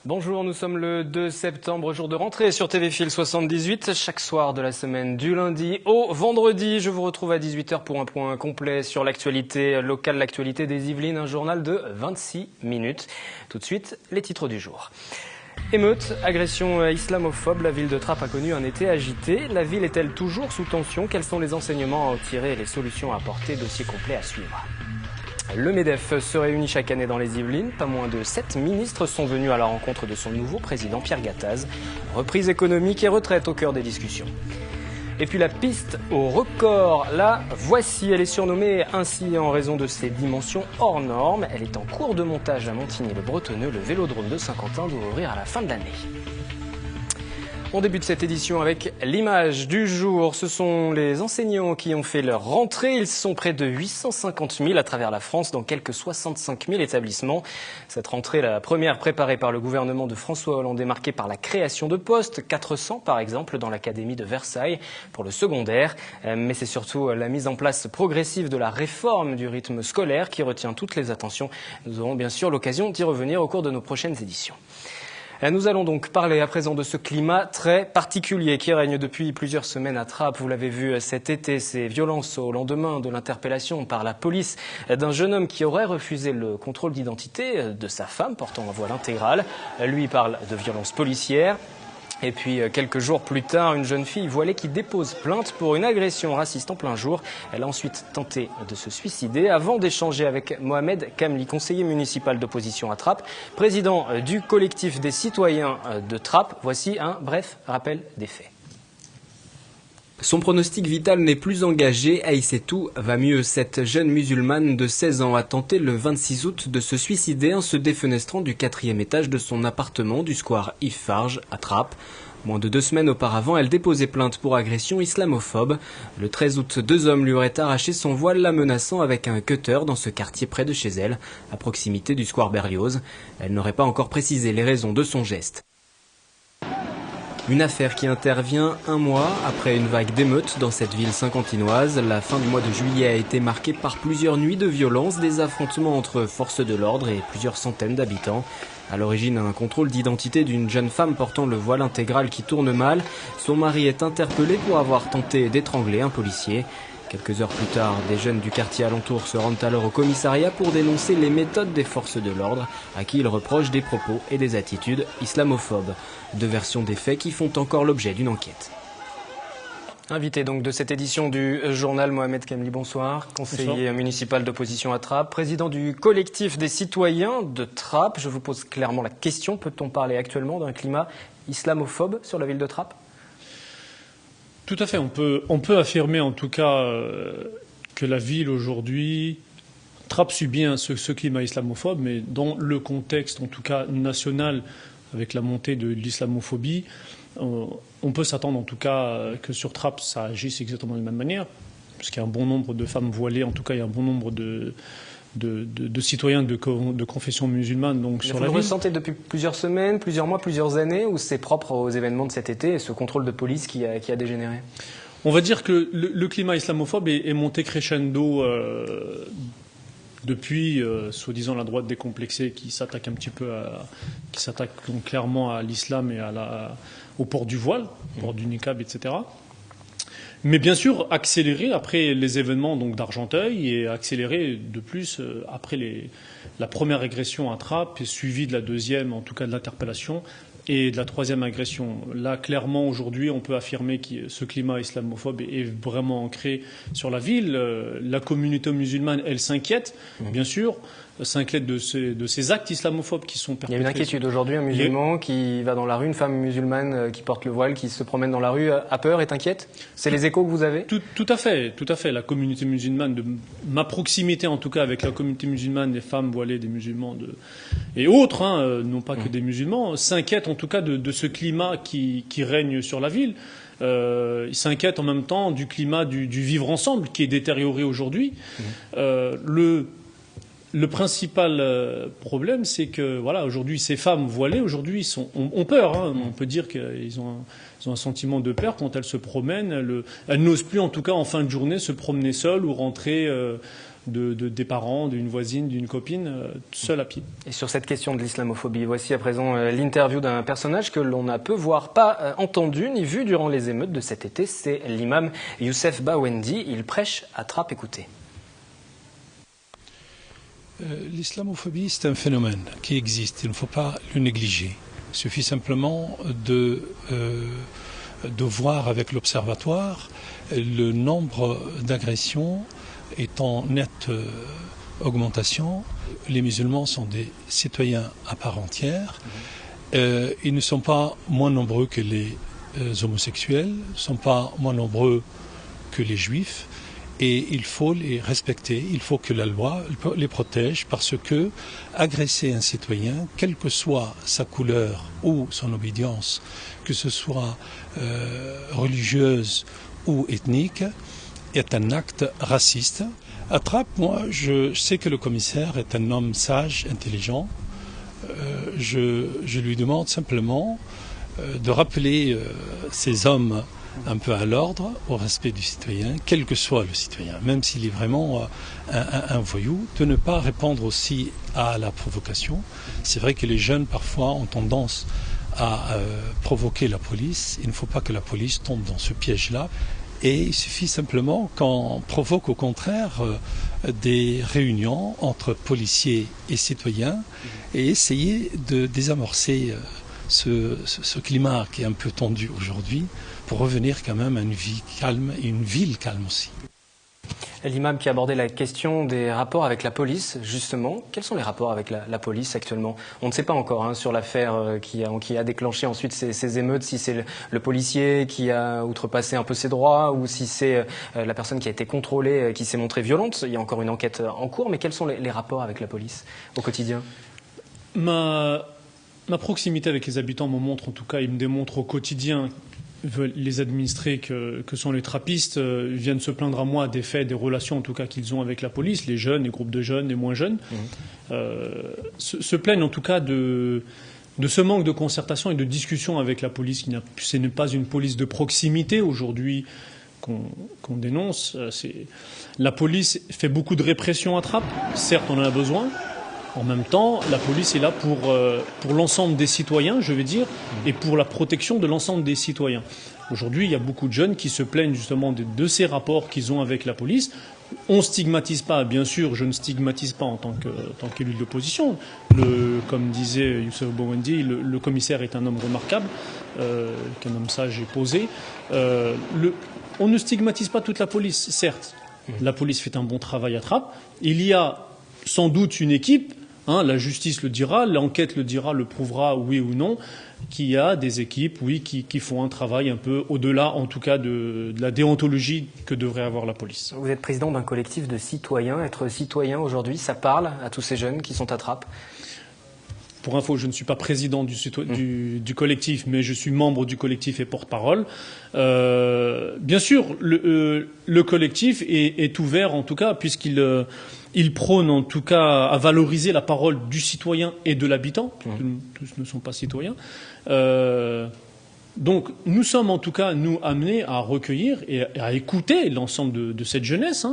Bonjour, nous sommes le 2 septembre, jour de rentrée sur TV Fil 78. Chaque soir de la semaine, du lundi au vendredi, je vous retrouve à 18 h pour un point complet sur l'actualité locale, l'actualité des Yvelines, un journal de 26 minutes. Tout de suite, les titres du jour. Émeute, agression islamophobe, la ville de Trappes a connu un été agité. La ville est-elle toujours sous tension? Quels sont les enseignements à en tirer et les solutions à apporter? Dossier complet à suivre. Le MEDEF se réunit chaque année dans les Yvelines. Pas moins de 7 ministres sont venus à la rencontre de son nouveau président Pierre Gattaz. Reprise économique et retraite au cœur des discussions. Et puis la piste au record, la voici. Elle est surnommée ainsi en raison de ses dimensions hors normes. Elle est en cours de montage à Montigny-le-Bretonneux. Le vélodrome de Saint-Quentin doit ouvrir à la fin de l'année. On débute cette édition avec l'image du jour. Ce sont les enseignants qui ont fait leur rentrée. Ils sont près de 850 000 à travers la France dans quelques 65 000 établissements. Cette rentrée, la première préparée par le gouvernement de François Hollande, est marquée par la création de postes. 400 par exemple dans l'Académie de Versailles pour le secondaire. Mais c'est surtout la mise en place progressive de la réforme du rythme scolaire qui retient toutes les attentions. Nous aurons bien sûr l'occasion d'y revenir au cours de nos prochaines éditions. Nous allons donc parler à présent de ce climat très particulier qui règne depuis plusieurs semaines à Trappes. Vous l'avez vu cet été, ces violences au lendemain de l'interpellation par la police d'un jeune homme qui aurait refusé le contrôle d'identité de sa femme portant un voile intégral. Lui parle de violences policières. Et puis, quelques jours plus tard, une jeune fille voilée qui dépose plainte pour une agression raciste en plein jour. Elle a ensuite tenté de se suicider avant d'échanger avec Mohamed Kamli, conseiller municipal d'opposition à Trappes, président du collectif des citoyens de Trappes. Voici un bref rappel des faits. Son pronostic vital n'est plus engagé, Aïssetou va mieux. Cette jeune musulmane de 16 ans a tenté le 26 août de se suicider en se défenestrant du 4e étage de son appartement du square Yves Farge à Trappes. Moins de 2 semaines auparavant, elle déposait plainte pour agression islamophobe. Le 13 août, 2 hommes lui auraient arraché son voile, la menaçant avec un cutter dans ce quartier près de chez elle, à proximité du square Berlioz. Elle n'aurait pas encore précisé les raisons de son geste. Une affaire qui intervient un mois après une vague d'émeutes dans cette ville saint-quentinoise. La fin du mois de juillet a été marquée par plusieurs nuits de violence, des affrontements entre forces de l'ordre et plusieurs centaines d'habitants. À l'origine, un contrôle d'identité d'une jeune femme portant le voile intégral qui tourne mal. Son mari est interpellé pour avoir tenté d'étrangler un policier. Quelques heures plus tard, des jeunes du quartier alentour se rendent alors au commissariat pour dénoncer les méthodes des forces de l'ordre, à qui ils reprochent des propos et des attitudes islamophobes. 2 versions des faits qui font encore l'objet d'une enquête. Invité donc de cette édition du journal, Mohamed Kamli, bonsoir. Conseiller municipal d'opposition à Trappes, président du collectif des citoyens de Trappes. Je vous pose clairement la question, peut-on parler actuellement d'un climat islamophobe sur la ville de Trappes ? Tout à fait. On peut affirmer en tout cas que la ville aujourd'hui, Trappes subit ce climat islamophobe, mais dans le contexte en tout cas national, avec la montée de l'islamophobie, on peut s'attendre en tout cas que sur Trappes ça agisse exactement de la même manière, puisqu'il y a un bon nombre de femmes voilées, en tout cas il y a un bon nombre de citoyens de confession musulmane. Donc, sur la ville. Vous le ressentez depuis plusieurs semaines, plusieurs mois, plusieurs années, ou c'est propre aux événements de cet été et ce contrôle de police qui a dégénéré? On va dire que le climat islamophobe est monté crescendo depuis, soi-disant, la droite décomplexée qui s'attaque un petit peu qui s'attaque donc clairement à l'islam et au port du voile, au port du niqab, etc. Mais bien sûr, accéléré après les événements donc d'Argenteuil et accéléré de plus après la première agression à Trappes, suivie de la deuxième, en tout cas de l'interpellation, et de la troisième agression. Là, clairement, aujourd'hui, on peut affirmer que ce climat islamophobe est vraiment ancré sur la ville. La communauté musulmane, elle s'inquiète, bien sûr, s'inquiète de ces actes islamophobes qui sont perpétrés. Il y a une inquiétude aujourd'hui, un musulman qui va dans la rue, une femme musulmane qui porte le voile, qui se promène dans la rue, a peur, est inquiète? C'est les échos que vous avez? Tout à fait. La communauté musulmane, de ma proximité en tout cas avec la communauté musulmane, des femmes voilées, des musulmans et autres, non pas que des musulmans, s'inquiètent en tout cas de ce climat qui règne sur la ville. Ils s'inquiètent en même temps du climat du vivre ensemble qui est détérioré aujourd'hui. Le principal problème, c'est que voilà, aujourd'hui, ces femmes voilées, aujourd'hui, ont peur. Hein. On peut dire qu'ils ont un sentiment de peur quand elles se promènent. Elles n'osent plus, en tout cas, en fin de journée, se promener seules ou rentrer des parents, d'une voisine, d'une copine, seule à pied. Et sur cette question de l'islamophobie, voici à présent l'interview d'un personnage que l'on n'a peu, voire pas entendu ni vu durant les émeutes de cet été. C'est l'imam Youssef Bawendi. Il prêche à Trappes. Écoutez. L'islamophobie, c'est un phénomène qui existe, il ne faut pas le négliger. Il suffit simplement de voir avec l'Observatoire le nombre d'agressions est en nette augmentation. Les musulmans sont des citoyens à part entière. Ils ne sont pas moins nombreux que les homosexuels, ne sont pas moins nombreux que les juifs. Et il faut les respecter, il faut que la loi les protège parce que agresser un citoyen, quelle que soit sa couleur ou son obédience, que ce soit religieuse ou ethnique, est un acte raciste. À Trappes, moi, je sais que le commissaire est un homme sage, intelligent. Je lui demande simplement de rappeler ces hommes un peu à l'ordre, au respect du citoyen, quel que soit le citoyen, même s'il est vraiment un voyou, de ne pas répondre aussi à la provocation. C'est vrai que les jeunes, parfois, ont tendance à provoquer la police. Il ne faut pas que la police tombe dans ce piège-là. Et il suffit simplement qu'on provoque au contraire des réunions entre policiers et citoyens et essayer de désamorcer ce climat qui est un peu tendu aujourd'hui pour revenir quand même à une vie calme et une ville calme aussi. L'imam qui abordait la question des rapports avec la police, justement, quels sont les rapports avec la police actuellement? On ne sait pas encore sur l'affaire qui a déclenché ensuite ces émeutes, si c'est le policier qui a outrepassé un peu ses droits ou si c'est la personne qui a été contrôlée qui s'est montrée violente. Il y a encore une enquête en cours, mais quels sont les rapports avec la police au quotidien? Ma proximité avec les habitants me montre, en tout cas, il me démontre au quotidien, les administrés que sont les trappistes viennent se plaindre à moi des faits, des relations en tout cas qu'ils ont avec la police, les jeunes, les groupes de jeunes, les moins jeunes, se plaignent en tout cas de ce manque de concertation et de discussion avec la police. Ce n'est pas une police de proximité aujourd'hui qu'on dénonce. La police fait beaucoup de répression à Trappes, certes on en a besoin. En même temps, la police est là pour l'ensemble des citoyens, je vais dire, et pour la protection de l'ensemble des citoyens. Aujourd'hui, il y a beaucoup de jeunes qui se plaignent justement de ces rapports qu'ils ont avec la police. On ne stigmatise pas, bien sûr, je ne stigmatise pas en tant qu'élu de l'opposition. Comme disait Youssef Bawendi, le commissaire est un homme remarquable, qu'un homme sage et posé. On ne stigmatise pas toute la police, certes. La police fait un bon travail à Trappes. Il y a sans doute une équipe, la justice le dira, l'enquête le dira, le prouvera, oui ou non, qu'il y a des équipes, oui, qui font un travail un peu au-delà, en tout cas, de la déontologie que devrait avoir la police. Vous êtes président d'un collectif de citoyens. Être citoyen aujourd'hui, ça parle à tous ces jeunes qui sont à Trappes? Pour info, je ne suis pas président du collectif, mais je suis membre du collectif et porte-parole. Bien sûr, le collectif est ouvert, en tout cas, puisqu'il prône, en tout cas, à valoriser la parole du citoyen et de l'habitant. Tous ne sont pas citoyens. Donc, nous sommes, en tout cas, nous, amenés à recueillir et à écouter l'ensemble de cette jeunesse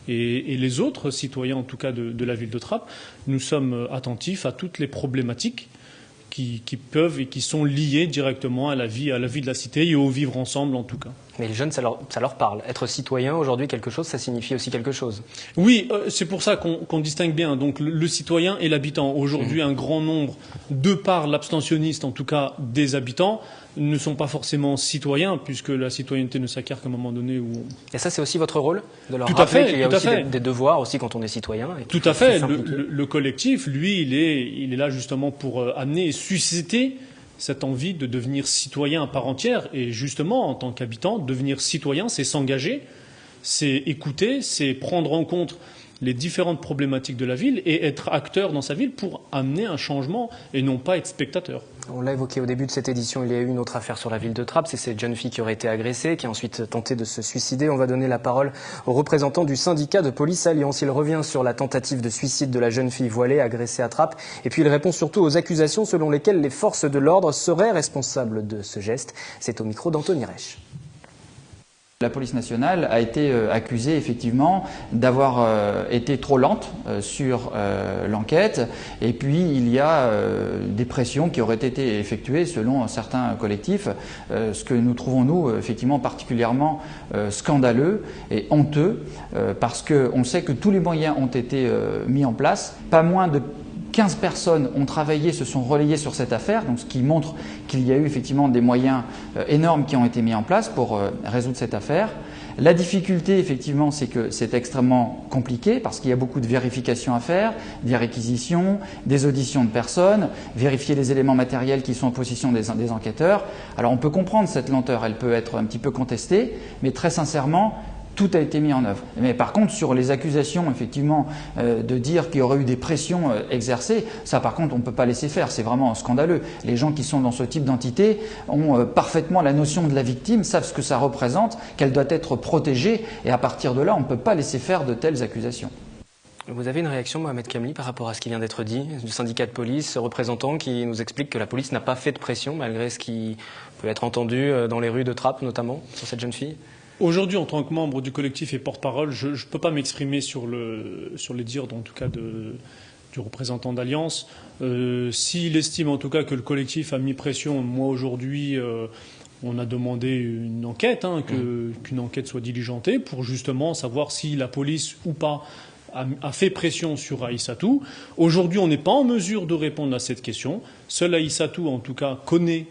et les autres citoyens, en tout cas, de la ville de Trappes. Nous sommes attentifs à toutes les problématiques qui peuvent et qui sont liées directement à la vie de la cité et au vivre ensemble, en tout cas. Mais les jeunes, ça leur parle. Être citoyen, aujourd'hui, quelque chose, ça signifie aussi quelque chose. Oui, c'est pour ça qu'on distingue bien donc le citoyen et l'habitant. Aujourd'hui, un grand nombre, de par l'abstentionniste, en tout cas, des habitants, ne sont pas forcément citoyens, puisque la citoyenneté ne s'acquiert qu'à un moment donné où... Et ça, c'est aussi votre rôle, de leur rappeler qu'il y a aussi des devoirs aussi quand on est citoyen. Tout à fait. Le collectif, lui, il est là justement pour amener et susciter cette envie de devenir citoyen à part entière. Et justement, en tant qu'habitant, devenir citoyen, c'est s'engager, c'est écouter, c'est prendre en compte les différentes problématiques de la ville et être acteur dans sa ville pour amener un changement et non pas être spectateur. On l'a évoqué au début de cette édition, il y a eu une autre affaire sur la ville de Trappes, c'est cette jeune fille qui aurait été agressée, qui a ensuite tenté de se suicider. On va donner la parole au représentant du syndicat de police Alliance. Il revient sur la tentative de suicide de la jeune fille voilée agressée à Trappes et puis il répond surtout aux accusations selon lesquelles les forces de l'ordre seraient responsables de ce geste. C'est au micro d'Anthony Reich. La police nationale a été accusée effectivement d'avoir été trop lente sur l'enquête et puis il y a des pressions qui auraient été effectuées selon certains collectifs, ce que nous trouvons nous effectivement particulièrement scandaleux et honteux parce qu'on sait que tous les moyens ont été mis en place, pas moins de 15 personnes ont travaillé, se sont relayées sur cette affaire, donc ce qui montre qu'il y a eu effectivement des moyens énormes qui ont été mis en place pour résoudre cette affaire. La difficulté, effectivement, c'est que c'est extrêmement compliqué parce qu'il y a beaucoup de vérifications à faire, des réquisitions, des auditions de personnes, vérifier les éléments matériels qui sont en possession des enquêteurs. Alors on peut comprendre cette lenteur, elle peut être un petit peu contestée, mais très sincèrement, tout a été mis en œuvre. Mais par contre, sur les accusations, effectivement, de dire qu'il y aurait eu des pressions exercées, ça par contre, on ne peut pas laisser faire. C'est vraiment scandaleux. Les gens qui sont dans ce type d'entité ont parfaitement la notion de la victime, savent ce que ça représente, qu'elle doit être protégée. Et à partir de là, on ne peut pas laisser faire de telles accusations. Vous avez une réaction, Mohamed Kamli, par rapport à ce qui vient d'être dit, du syndicat de police, représentant qui nous explique que la police n'a pas fait de pression, malgré ce qui peut être entendu dans les rues de Trappes, notamment, sur cette jeune fille? Aujourd'hui, en tant que membre du collectif et porte-parole, je ne peux pas m'exprimer sur les dires, en tout cas, du représentant d'Alliance. S'il estime en tout cas que le collectif a mis pression, moi aujourd'hui, on a demandé une enquête, qu'une enquête soit diligentée pour justement savoir si la police ou pas a fait pression sur Aïssatou. Aujourd'hui, on n'est pas en mesure de répondre à cette question. Seul Aïssatou, en tout cas, connaît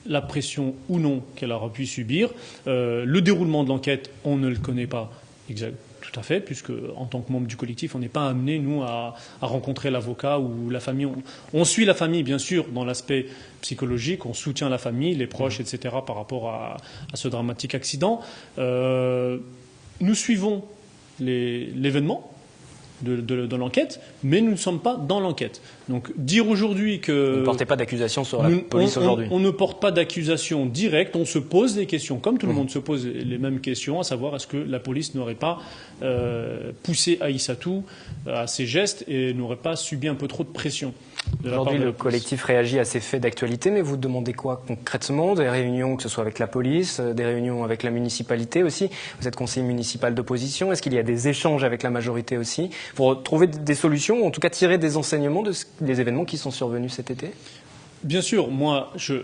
la pression ou non qu'elle aura pu subir. Le déroulement de l'enquête, on ne le connaît pas tout à fait, puisque en tant que membre du collectif, on n'est pas amené, nous, à rencontrer l'avocat ou la famille. On suit la famille, bien sûr, dans l'aspect psychologique, on soutient la famille, les proches, etc., par rapport à ce dramatique accident. Nous suivons l'événement de l'enquête, mais nous ne sommes pas dans l'enquête. Donc dire aujourd'hui que... Vous ne portez pas d'accusation sur la police aujourd'hui? On ne porte pas d'accusation directe, on se pose des questions, comme tout le monde se pose les mêmes questions, à savoir est-ce que la police n'aurait pas poussé Aïssatou à ses gestes et n'aurait pas subi un peu trop de pression. Aujourd'hui, le collectif réagit à ces faits d'actualité, mais vous demandez quoi concrètement? Des réunions, que ce soit avec la police, des réunions avec la municipalité aussi? Vous êtes conseiller municipal d'opposition. Est-ce qu'il y a des échanges avec la majorité aussi pour trouver des solutions, ou en tout cas tirer des enseignements des événements qui sont survenus cet été? Bien sûr, moi, vous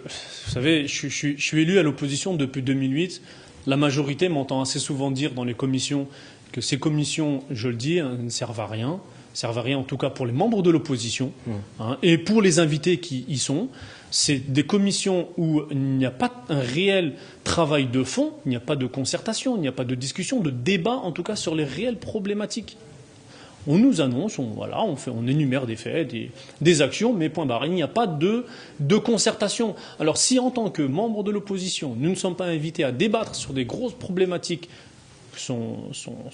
savez, je suis élu à l'opposition depuis 2008. La majorité m'entend assez souvent dire dans les commissions que ces commissions, je le dis, ne servent à rien. Servent à rien en tout cas pour les membres de l'opposition et pour les invités qui y sont. C'est des commissions où il n'y a pas un réel travail de fond, il n'y a pas de concertation, il n'y a pas de discussion, de débat en tout cas sur les réelles problématiques. On nous annonce, on énumère des faits, des actions, mais point barre. Il n'y a pas de concertation. Alors si en tant que membre de l'opposition, nous ne sommes pas invités à débattre sur des grosses problématiques sont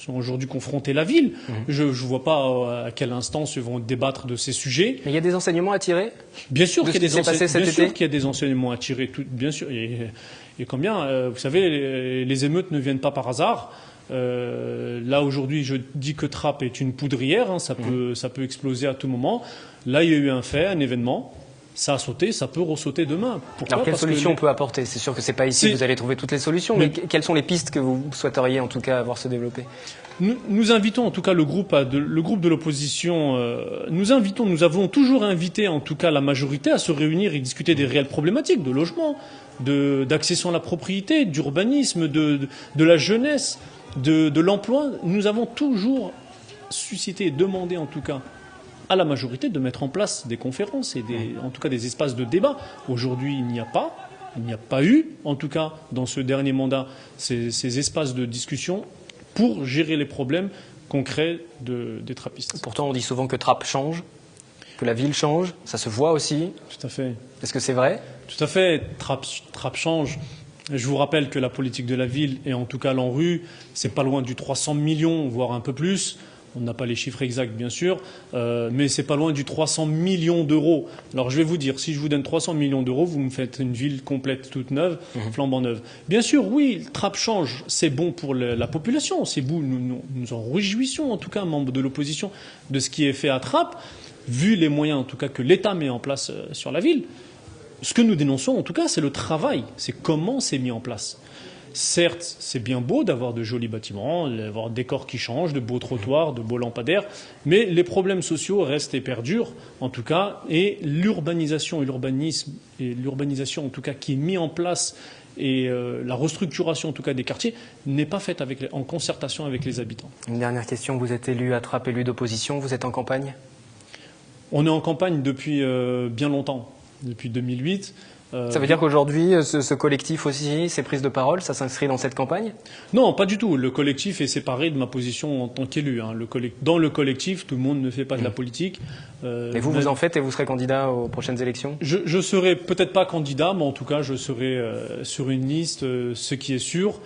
aujourd'hui confrontés la ville. Je ne vois pas à quelle instance ils vont débattre de ces sujets. Mais il y a des enseignements à tirer? Bien sûr qu'il y a des enseignements à tirer, bien sûr. Et combien, vous savez, les émeutes ne viennent pas par hasard. Là aujourd'hui, je dis que Trappes est une poudrière, ça peut exploser à tout moment. Là, il y a eu un fait, un événement. Ça a sauté, ça peut ressauter demain. Pourquoi? Alors quelles solutions on peut apporter? C'est sûr que c'est pas ici que vous allez trouver toutes les solutions, mais quelles sont les pistes que vous souhaiteriez en tout cas voir se développer? Nous invitons en tout cas le groupe de l'opposition. Nous avons toujours invité en tout cas la majorité à se réunir et discuter des réelles problématiques de logement, d'accession à la propriété, d'urbanisme, de la jeunesse, de l'emploi. Nous avons toujours suscité, demandé en tout cas à la majorité de mettre en place des conférences et en tout cas des espaces de débat. Aujourd'hui, il n'y a pas eu, en tout cas dans ce dernier mandat, ces espaces de discussion pour gérer les problèmes concrets des trappistes. Pourtant, on dit souvent que Trappes change, que la ville change, ça se voit aussi. Tout à fait. Est-ce que c'est vrai? Tout à fait, Trappes change. Je vous rappelle que la politique de la ville, et en tout cas l'ANRU, c'est pas loin du 300 millions, voire un peu plus. On n'a pas les chiffres exacts, bien sûr, mais c'est pas loin du 300 millions d'euros. Alors je vais vous dire, si je vous donne 300 millions d'euros, vous me faites une ville complète, toute neuve, flambant neuve. Bien sûr, oui, le Trappes change, c'est bon pour la population, c'est bon, nous en réjouissons, en tout cas, membres de l'opposition, de ce qui est fait à Trappes, vu les moyens, en tout cas, que l'État met en place sur la ville. Ce que nous dénonçons, en tout cas, c'est le travail, c'est comment c'est mis en place. Certes, c'est bien beau d'avoir de jolis bâtiments, d'avoir des décors qui changent, de beaux trottoirs, de beaux lampadaires, mais les problèmes sociaux restent et perdurent, en tout cas, et l'urbanisation et l'urbanisation, en tout cas, qui est mis en place et la restructuration, en tout cas, des quartiers, n'est pas faite en concertation avec les habitants. Une dernière question, vous êtes élu à Trappes, élu d'opposition, vous êtes en campagne? On est en campagne depuis bien longtemps, depuis 2008. Ça veut dire qu'aujourd'hui, ce collectif aussi, ses prises de parole, ça s'inscrit dans cette campagne? Non, pas du tout. Le collectif est séparé de ma position en tant qu'élu. Dans le collectif, tout le monde ne fait pas de la politique. Mais vous en faites et vous serez candidat aux prochaines élections? Je serai peut-être pas candidat, mais en tout cas, je serai sur une liste, ce qui est sûr.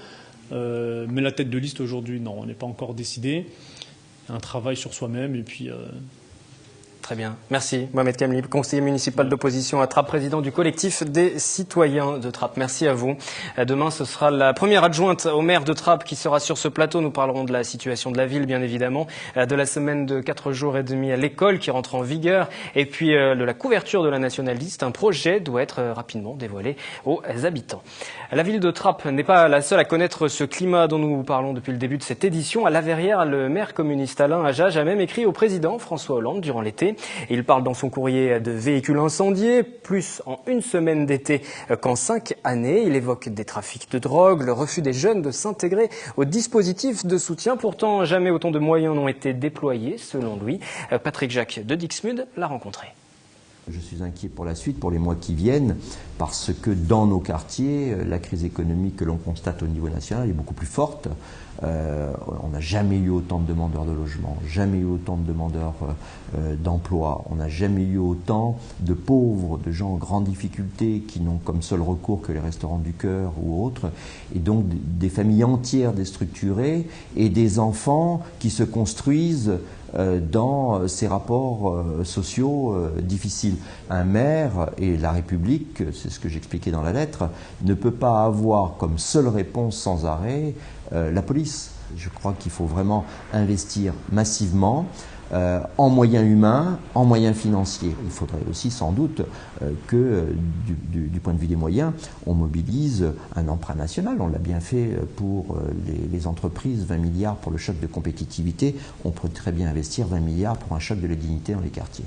Mais la tête de liste aujourd'hui, non, on n'est pas encore décidé. Un travail sur soi-même et puis... Très bien. Merci. Mohamed Kamli, conseiller municipal d'opposition à Trappes, président du collectif des citoyens de Trappes. Merci à vous. Demain, ce sera la première adjointe au maire de Trappes qui sera sur ce plateau. Nous parlerons de la situation de la ville, bien évidemment, de la semaine de 4 jours et demi à l'école qui rentre en vigueur et puis de la couverture de la National List. Un projet doit être rapidement dévoilé aux habitants. La ville de Trappes n'est pas la seule à connaître ce climat dont nous parlons depuis le début de cette édition. À La Verrière, le maire communiste Alain Hajaj a même écrit au président François Hollande durant l'été. Il parle dans son courrier de véhicules incendiés, plus en une semaine d'été qu'en 5 années. Il évoque des trafics de drogue, le refus des jeunes de s'intégrer au dispositif de soutien. Pourtant, jamais autant de moyens n'ont été déployés, selon lui. Patrick Jacques de Dixmude l'a rencontré. Je suis inquiet pour la suite, pour les mois qui viennent, parce que dans nos quartiers, la crise économique que l'on constate au niveau national est beaucoup plus forte. On n'a jamais eu autant de demandeurs de logement, jamais eu autant de demandeurs d'emploi, on n'a jamais eu autant de pauvres, de gens en grande difficulté qui n'ont comme seul recours que les restaurants du cœur ou autres, et donc des familles entières déstructurées et des enfants qui se construisent dans ces rapports sociaux difficiles. Un maire et la République, c'est ce que j'expliquais dans la lettre, ne peut pas avoir comme seule réponse sans arrêt la police. Je crois qu'il faut vraiment investir massivement en moyens humains, en moyens financiers. Il faudrait aussi sans doute que du point de vue des moyens, on mobilise un emprunt national. On l'a bien fait pour les entreprises, 20 milliards pour le choc de compétitivité. On pourrait très bien investir 20 milliards pour un choc de la dignité dans les quartiers.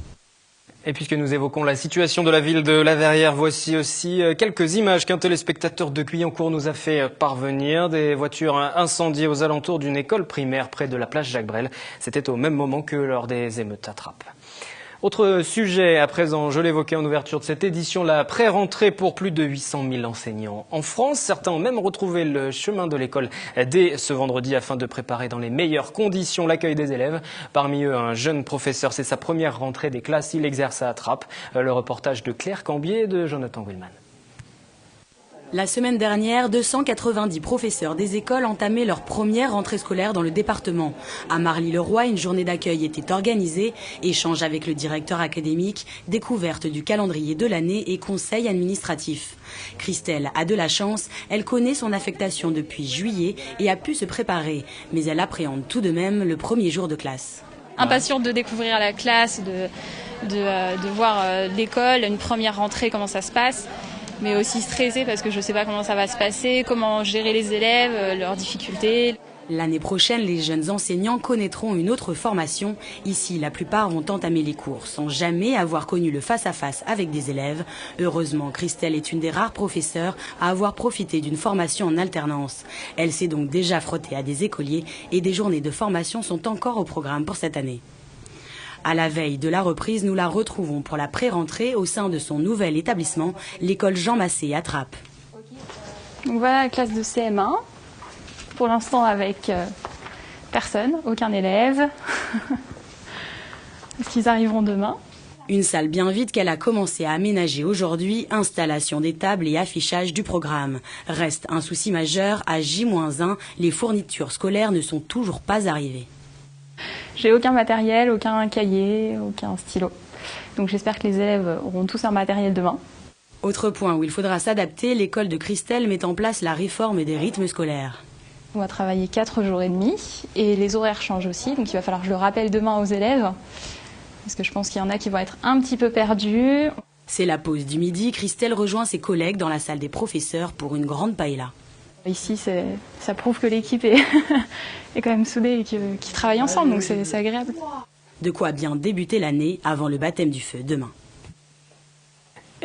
Et puisque nous évoquons la situation de la ville de La Verrière, voici aussi quelques images qu'un téléspectateur de Guyancourt nous a fait parvenir. Des voitures incendiées aux alentours d'une école primaire près de la place Jacques Brel. C'était au même moment que lors des émeutes à Trappes. Autre sujet à présent, je l'évoquais en ouverture de cette édition, la pré-rentrée pour plus de 800 000 enseignants. En France, certains ont même retrouvé le chemin de l'école dès ce vendredi afin de préparer dans les meilleures conditions l'accueil des élèves. Parmi eux, un jeune professeur, c'est sa première rentrée des classes, il exerce à Trappes. Le reportage de Claire Cambier et de Jonathan Willman. La semaine dernière, 290 professeurs des écoles entamaient leur première rentrée scolaire dans le département. À Marly-le-Roi, une journée d'accueil était organisée, échange avec le directeur académique, découverte du calendrier de l'année et conseil administratif. Christelle a de la chance, elle connaît son affectation depuis juillet et a pu se préparer, mais elle appréhende tout de même le premier jour de classe. Impatiente de découvrir la classe, de voir l'école, une première rentrée, comment ça se passe. Mais aussi stressée parce que je ne sais pas comment ça va se passer, comment gérer les élèves, leurs difficultés. L'année prochaine, les jeunes enseignants connaîtront une autre formation. Ici, la plupart ont entamé les cours sans jamais avoir connu le face-à-face avec des élèves. Heureusement, Christelle est une des rares professeurs à avoir profité d'une formation en alternance. Elle s'est donc déjà frottée à des écoliers et des journées de formation sont encore au programme pour cette année. À la veille de la reprise, nous la retrouvons pour la pré-rentrée au sein de son nouvel établissement, l'école Jean Massé à Trappes. Donc voilà la classe de CM1, pour l'instant avec personne, aucun élève. Est-ce qu'ils arriveront demain ? Une salle bien vide qu'elle a commencé à aménager aujourd'hui, installation des tables et affichage du programme. Reste un souci majeur, à J-1, les fournitures scolaires ne sont toujours pas arrivées. J'ai aucun matériel, aucun cahier, aucun stylo. Donc j'espère que les élèves auront tous un matériel demain. Autre point où il faudra s'adapter, l'école de Christelle met en place la réforme des rythmes scolaires. On va travailler 4 jours et demi et les horaires changent aussi, donc il va falloir que je le rappelle demain aux élèves, parce que je pense qu'il y en a qui vont être un petit peu perdus. C'est la pause du midi, Christelle rejoint ses collègues dans la salle des professeurs pour une grande paella. Ici, ça prouve que l'équipe est, est quand même soudée et qu'ils travaillent ensemble, donc c'est agréable. De quoi bien débuter l'année avant le baptême du feu demain.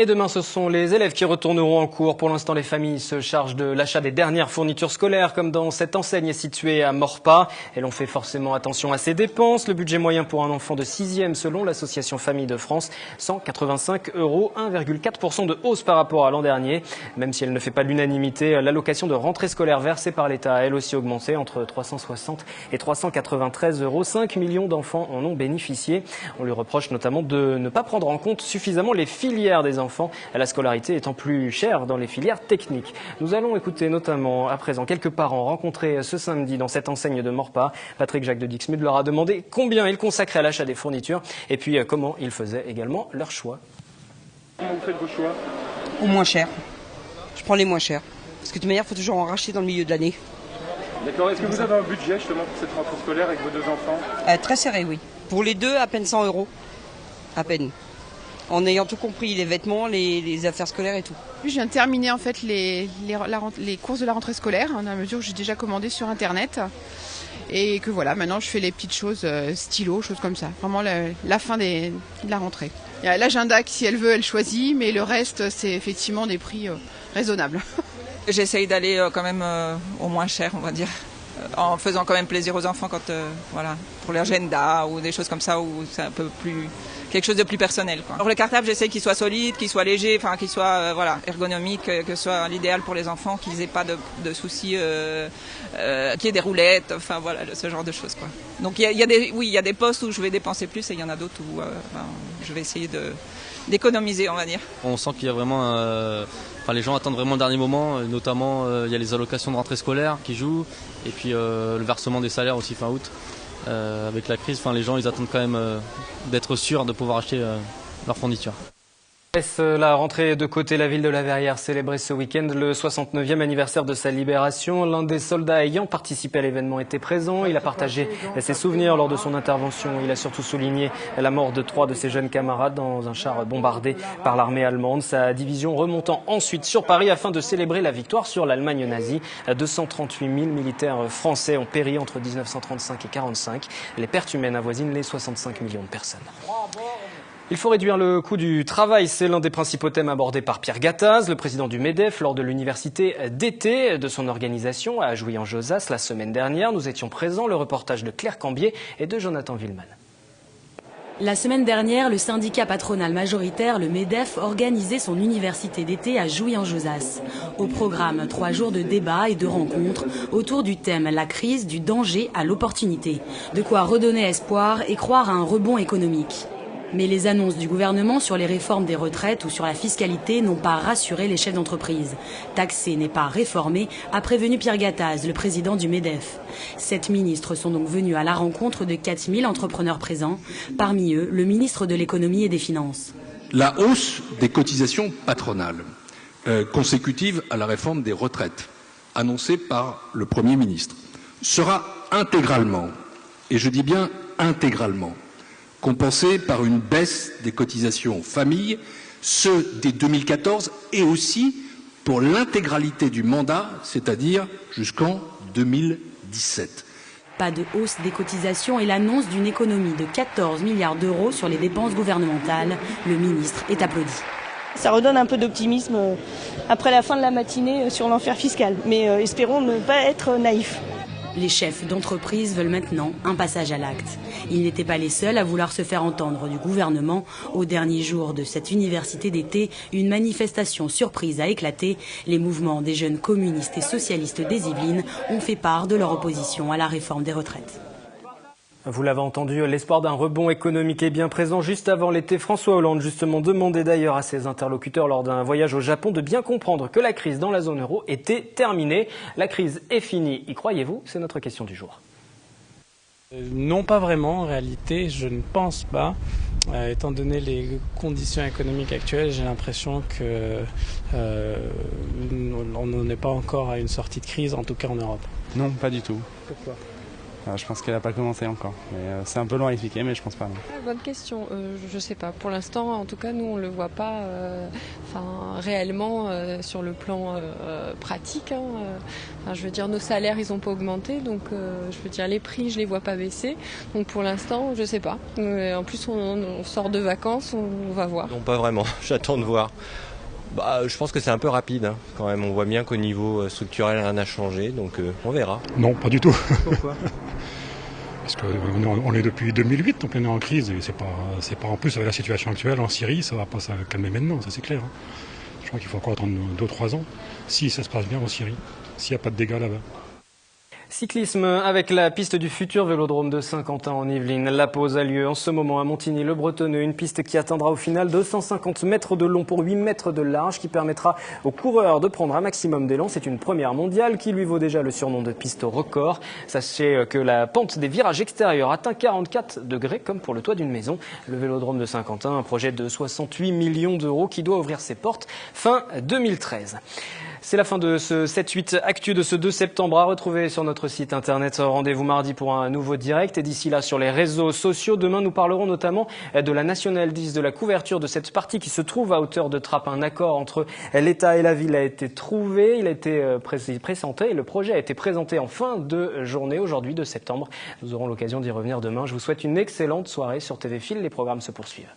Et demain, ce sont les élèves qui retourneront en cours. Pour l'instant, les familles se chargent de l'achat des dernières fournitures scolaires, comme dans cette enseigne située à Maurepas. Et l'on fait forcément attention à ses dépenses. Le budget moyen pour un enfant de 6e, selon l'association Famille de France, 185 €, 1,4% de hausse par rapport à l'an dernier. Même si elle ne fait pas l'unanimité, l'allocation de rentrée scolaire versée par l'État a elle aussi augmenté entre 360 et 393 €. 5 millions d'enfants en ont bénéficié. On lui reproche notamment de ne pas prendre en compte suffisamment les filières des enfants, la scolarité étant plus chère dans les filières techniques. Nous allons écouter notamment à présent quelques parents rencontrés ce samedi dans cette enseigne de Maurepas. Patrick Jacques de Dixmude leur a demandé combien ils consacraient à l'achat des fournitures et puis comment ils faisaient également leur choix. Comment vous faites vos choix? Au moins cher. Je prends les moins chers. Parce que de toute manière, il faut toujours en racheter dans le milieu de l'année. D'accord. Est-ce que vous avez un budget justement pour cette rentrée scolaire avec vos 2 enfants? Très serré, oui. Pour les deux, à peine 100 €. À peine. En ayant tout compris, les vêtements, les affaires scolaires et tout. Je viens de terminer en fait les courses de la rentrée scolaire, à mesure que j'ai déjà commandé sur internet. Et que voilà, maintenant je fais les petites choses, stylo, choses comme ça. Vraiment la fin de la rentrée. Il y a l'agenda qui, si elle veut, elle choisit, mais le reste, c'est effectivement des prix raisonnables. J'essaye d'aller quand même au moins cher, on va dire. En faisant quand même plaisir aux enfants quand voilà, pour l'agenda ou des choses comme ça où c'est un peu plus quelque chose de plus personnel, quoi. Alors le cartable, j'essaie qu'il soit solide, qu'il soit léger, enfin qu'il soit voilà, ergonomique, que ce soit l'idéal pour les enfants, qu'ils aient pas de soucis, qu'il y ait des roulettes, enfin voilà, ce genre de choses, quoi. Donc il y a des postes où je vais dépenser plus et il y en a d'autres où je vais essayer d'économiser, on va dire. On sent qu'il y a vraiment les gens attendent vraiment le dernier moment, notamment il y a les allocations de rentrée scolaire qui jouent et puis le versement des salaires aussi fin août. Avec la crise, les gens ils attendent quand même d'être sûrs de pouvoir acheter leurs fournitures. Laisse la rentrée de côté, la ville de La Verrière célébrait ce week-end le 69e anniversaire de sa libération. L'un des soldats ayant participé à l'événement était présent. Il a partagé ses souvenirs lors de son intervention. Il a surtout souligné la mort de 3 de ses jeunes camarades dans un char bombardé par l'armée allemande. Sa division remontant ensuite sur Paris afin de célébrer la victoire sur l'Allemagne nazie. 238 000 militaires français ont péri entre 1935 et 1945. Les pertes humaines avoisinent les 65 millions de personnes. Il faut réduire le coût du travail, c'est l'un des principaux thèmes abordés par Pierre Gattaz, le président du MEDEF, lors de l'université d'été de son organisation à Jouy-en-Josas la semaine dernière. Nous étions présents, le reportage de Claire Cambier et de Jonathan Villeman. La semaine dernière, le syndicat patronal majoritaire, le MEDEF, organisait son université d'été à Jouy-en-Josas. Au programme, 3 jours de débats et de rencontres autour du thème « La crise, du danger à l'opportunité ». De quoi redonner espoir et croire à un rebond économique. Mais les annonces du gouvernement sur les réformes des retraites ou sur la fiscalité n'ont pas rassuré les chefs d'entreprise. Taxer n'est pas réformer, a prévenu Pierre Gattaz, le président du MEDEF. 7 ministres sont donc venus à la rencontre de 4000 entrepreneurs présents. Parmi eux, le ministre de l'économie et des finances. La hausse des cotisations patronales consécutive à la réforme des retraites, annoncée par le Premier ministre, sera intégralement, et je dis bien intégralement, compensée par une baisse des cotisations famille, ceux dès 2014 et aussi pour l'intégralité du mandat, c'est-à-dire jusqu'en 2017. Pas de hausse des cotisations et l'annonce d'une économie de 14 milliards d'euros sur les dépenses gouvernementales. Le ministre est applaudi. Ça redonne un peu d'optimisme après la fin de la matinée sur l'enfer fiscal. Mais espérons ne pas être naïfs. Les chefs d'entreprise veulent maintenant un passage à l'acte. Ils n'étaient pas les seuls à vouloir se faire entendre du gouvernement. Au dernier jour de cette université d'été, une manifestation surprise a éclaté. Les mouvements des jeunes communistes et socialistes des Yvelines ont fait part de leur opposition à la réforme des retraites. Vous l'avez entendu, l'espoir d'un rebond économique est bien présent juste avant l'été. François Hollande justement demandait d'ailleurs à ses interlocuteurs lors d'un voyage au Japon de bien comprendre que la crise dans la zone euro était terminée. La crise est finie, y croyez-vous? C'est notre question du jour. Non, pas vraiment. En réalité, je ne pense pas. Étant donné les conditions économiques actuelles, j'ai l'impression que on n'en est pas encore à une sortie de crise, en tout cas en Europe. Non, pas du tout. Pourquoi ? Je pense qu'elle n'a pas commencé encore. C'est un peu long à expliquer, mais je pense pas. Non. Bonne question. Je sais pas. Pour l'instant, en tout cas, nous on le voit pas, réellement sur le plan pratique. Je veux dire, nos salaires, ils ont pas augmenté, donc je veux dire, les prix, je les vois pas baisser. Donc pour l'instant, je sais pas. En plus, on sort de vacances, on va voir. Non, pas vraiment. J'attends de voir. Je pense que c'est un peu rapide quand même. On voit bien qu'au niveau structurel, rien n'a changé, donc on verra. Non, pas du tout. Pourquoi ? Parce qu'on est depuis 2008, donc on est en crise. Et c'est pas en plus avec la situation actuelle en Syrie, ça va pas se calmer maintenant, ça c'est clair. Je crois qu'il faut encore attendre 2-3 ans, si ça se passe bien en Syrie, s'il n'y a pas de dégâts là-bas. Cyclisme avec la piste du futur vélodrome de Saint-Quentin en Yvelines. La pause a lieu en ce moment à Montigny-le-Bretonneux, une piste qui atteindra au final 250 mètres de long pour 8 mètres de large, qui permettra aux coureurs de prendre un maximum d'élan. C'est une première mondiale qui lui vaut déjà le surnom de piste record. Sachez que la pente des virages extérieurs atteint 44 degrés, comme pour le toit d'une maison. Le vélodrome de Saint-Quentin, un projet de 68 millions d'euros qui doit ouvrir ses portes fin 2013. C'est la fin de ce 7-8 Actu de ce 2 septembre à retrouver sur notre site internet. Rendez-vous mardi pour un nouveau direct et d'ici là sur les réseaux sociaux. Demain, nous parlerons notamment de la Nationale 10, de la couverture de cette partie qui se trouve à hauteur de Trappes. Un accord entre l'État et la ville a été trouvé, il a été présenté et le projet a été présenté en fin de journée aujourd'hui 2 septembre. Nous aurons l'occasion d'y revenir demain. Je vous souhaite une excellente soirée sur TV Fil. Les programmes se poursuivent.